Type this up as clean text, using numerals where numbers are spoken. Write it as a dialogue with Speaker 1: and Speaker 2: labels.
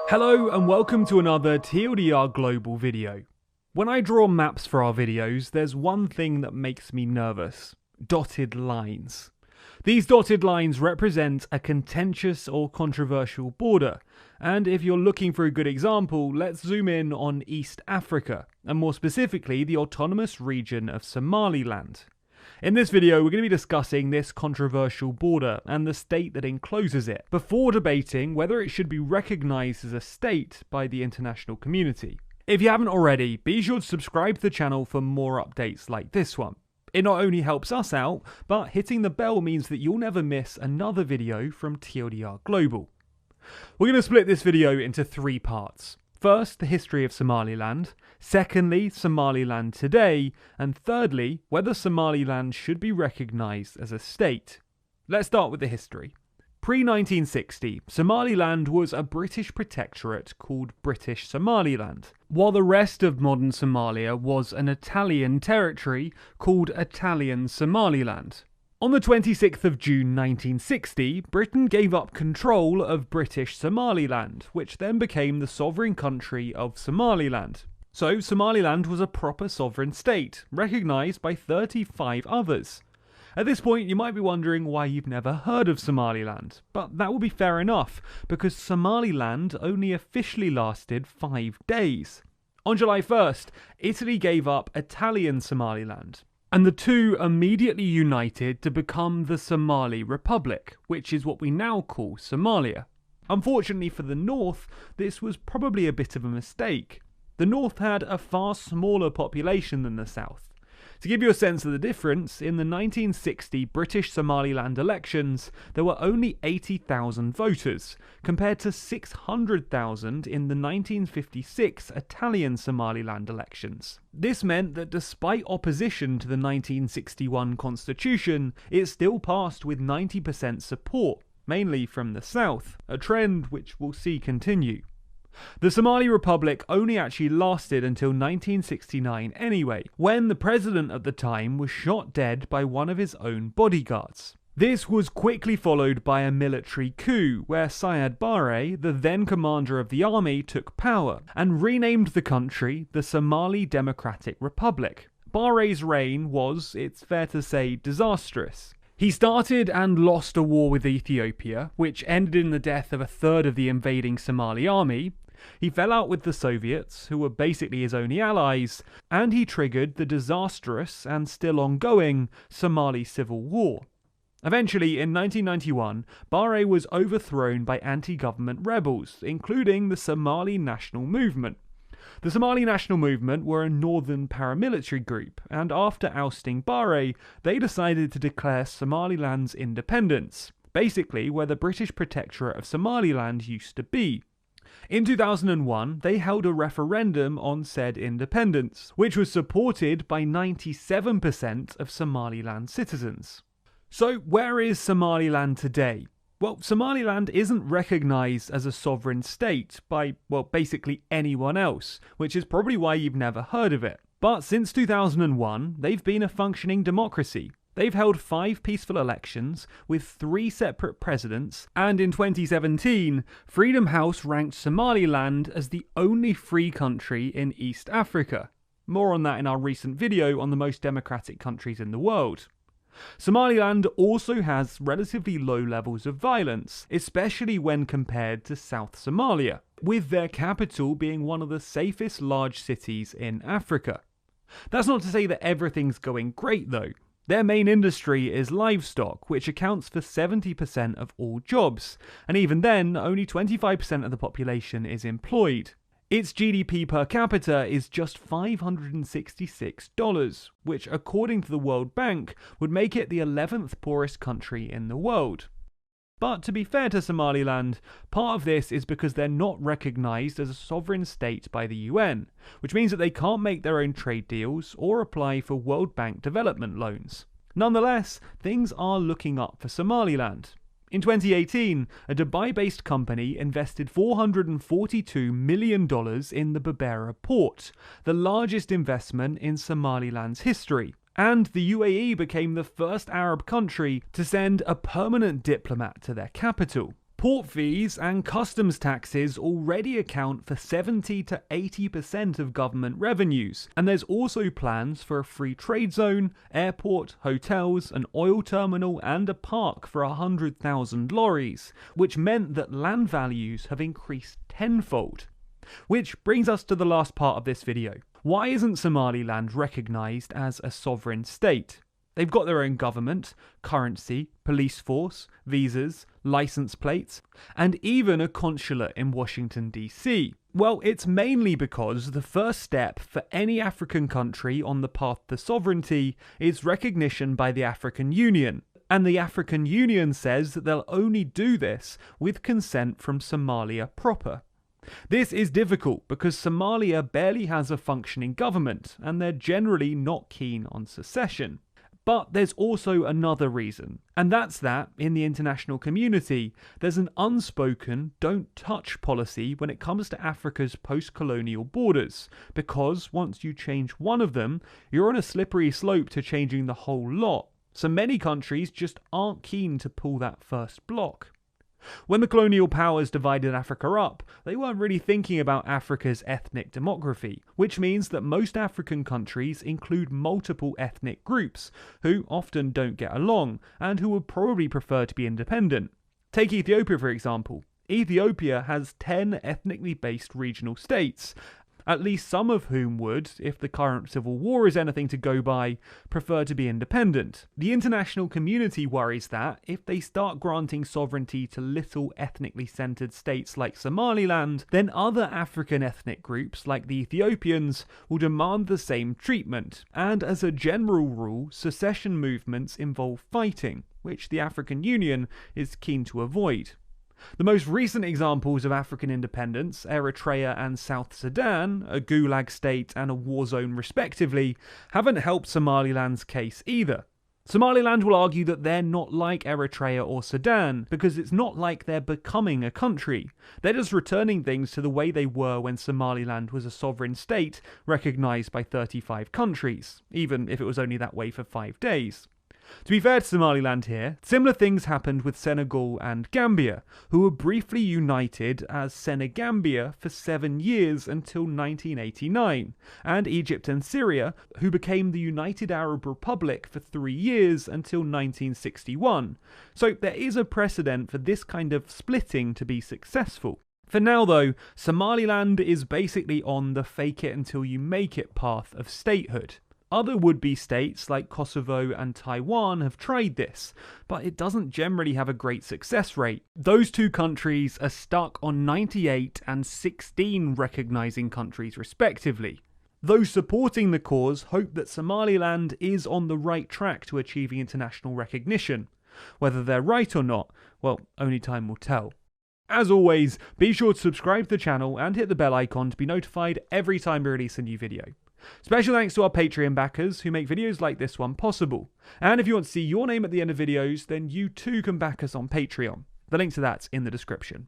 Speaker 1: Hello and welcome to another TLDR Global video. When I draw maps for our videos, there's one thing that makes me nervous: dotted lines. These dotted lines represent a contentious or controversial border, and if you're looking for a good example, let's zoom in on East Africa, and more specifically the autonomous region of Somaliland. In this video, we're going to be discussing this controversial border and the state that encloses it, before debating whether it should be recognised as a state by the international community. If you haven't already, be sure to subscribe to the channel for more updates like this one. It not only helps us out, but hitting the bell means that you'll never miss another video from TLDR Global. We're going to split this video into three parts. First, the history of Somaliland. Secondly, Somaliland today. And thirdly, whether Somaliland should be recognised as a state. Let's start with the history. Pre-1960, Somaliland was a British protectorate called British Somaliland, while the rest of modern Somalia was an Italian territory called Italian Somaliland. On the 26th of June 1960, Britain gave up control of British Somaliland, which then became the sovereign country of Somaliland. So Somaliland was a proper sovereign state, recognised by 35 others. At this point, you might be wondering why you've never heard of Somaliland, but that will be fair enough, because Somaliland only officially lasted 5 days. On July 1st, Italy gave up Italian Somaliland, and the two immediately united to become the Somali Republic, which is what we now call Somalia. Unfortunately for the North, this was probably a bit of a mistake. The North had a far smaller population than the South. To give you a sense of the difference, in the 1960 British Somaliland elections, there were only 80,000 voters, compared to 600,000 in the 1956 Italian Somaliland elections. This meant that despite opposition to the 1961 constitution, it still passed with 90% support, mainly from the South, a trend which we'll see continue. The Somali Republic only actually lasted until 1969 anyway, when the president at the time was shot dead by one of his own bodyguards. This was quickly followed by a military coup where Siad Barre, the then commander of the army, took power and renamed the country the Somali Democratic Republic. Barre's reign was, it's fair to say, disastrous. He started and lost a war with Ethiopia, which ended in the death of a third of the invading Somali army. He fell out with the Soviets, who were basically his only allies, and he triggered the disastrous and still ongoing Somali Civil War. Eventually, in 1991, Barre was overthrown by anti-government rebels, including the Somali National Movement. The Somali National Movement were a northern paramilitary group, and after ousting Barre, they decided to declare Somaliland's independence, basically where the British protectorate of Somaliland used to be. In 2001, they held a referendum on said independence, which was supported by 97% of Somaliland citizens. So where is Somaliland today? Well, Somaliland isn't recognised as a sovereign state by, well, basically anyone else, which is probably why you've never heard of it. But since 2001, they've been a functioning democracy. They've held 5 peaceful elections with 3 separate presidents, and in 2017, Freedom House ranked Somaliland as the only free country in East Africa. More on that in our recent video on the most democratic countries in the world. Somaliland also has relatively low levels of violence, especially when compared to South Somalia, with their capital being one of the safest large cities in Africa. That's not to say that everything's going great though. Their main industry is livestock, which accounts for 70% of all jobs, and even then, only 25% of the population is employed. Its GDP per capita is just $566, which according to the World Bank would make it the 11th poorest country in the world. But to be fair to Somaliland, part of this is because they're not recognised as a sovereign state by the UN, which means that they can't make their own trade deals or apply for World Bank development loans. Nonetheless, things are looking up for Somaliland. In 2018, a Dubai-based company invested $442 million in the Berbera port, the largest investment in Somaliland's history. And the UAE became the first Arab country to send a permanent diplomat to their capital. Port fees and customs taxes already account for 70 to 80% of government revenues, and there's also plans for a free trade zone, airport, hotels, an oil terminal, and a park for 100,000 lorries, which meant that land values have increased tenfold. Which brings us to the last part of this video. Why isn't Somaliland recognised as a sovereign state? They've got their own government, currency, police force, visas, license plates, and even a consulate in Washington, D.C. Well, it's mainly because the first step for any African country on the path to sovereignty is recognition by the African Union. And the African Union says that they'll only do this with consent from Somalia proper. This is difficult because Somalia barely has a functioning government, and they're generally not keen on secession. But there's also another reason, and that's that, in the international community, there's an unspoken don't touch policy when it comes to Africa's post-colonial borders, because once you change one of them, you're on a slippery slope to changing the whole lot. So many countries just aren't keen to pull that first block. When the colonial powers divided Africa up, they weren't really thinking about Africa's ethnic demography, which means that most African countries include multiple ethnic groups, who often don't get along, and who would probably prefer to be independent. Take Ethiopia for example. Ethiopia has 10 ethnically based regional states, at least some of whom would, if the current civil war is anything to go by, prefer to be independent. The international community worries that, if they start granting sovereignty to little ethnically centred states like Somaliland, then other African ethnic groups, like the Ethiopians, will demand the same treatment. And as a general rule, secession movements involve fighting, which the African Union is keen to avoid. The most recent examples of African independence, Eritrea and South Sudan, a gulag state and a war zone respectively, haven't helped Somaliland's case either. Somaliland will argue that they're not like Eritrea or Sudan, because it's not like they're becoming a country. They're just returning things to the way they were when Somaliland was a sovereign state, recognised by 35 countries, even if it was only that way for 5 days. To be fair to Somaliland here, similar things happened with Senegal and Gambia, who were briefly united as Senegambia for 7 years until 1989, and Egypt and Syria, who became the United Arab Republic for 3 years until 1961. So there is a precedent for this kind of splitting to be successful. For now though, Somaliland is basically on the fake it until you make it path of statehood. Other would-be states like Kosovo and Taiwan have tried this, but it doesn't generally have a great success rate. Those two countries are stuck on 98 and 16 recognising countries respectively. Those supporting the cause hope that Somaliland is on the right track to achieving international recognition. Whether they're right or not, well, only time will tell. As always, be sure to subscribe to the channel and hit the bell icon to be notified every time we release a new video. Special thanks to our Patreon backers who make videos like this one possible. And if you want to see your name at the end of videos, then you too can back us on Patreon. The link to that's in the description.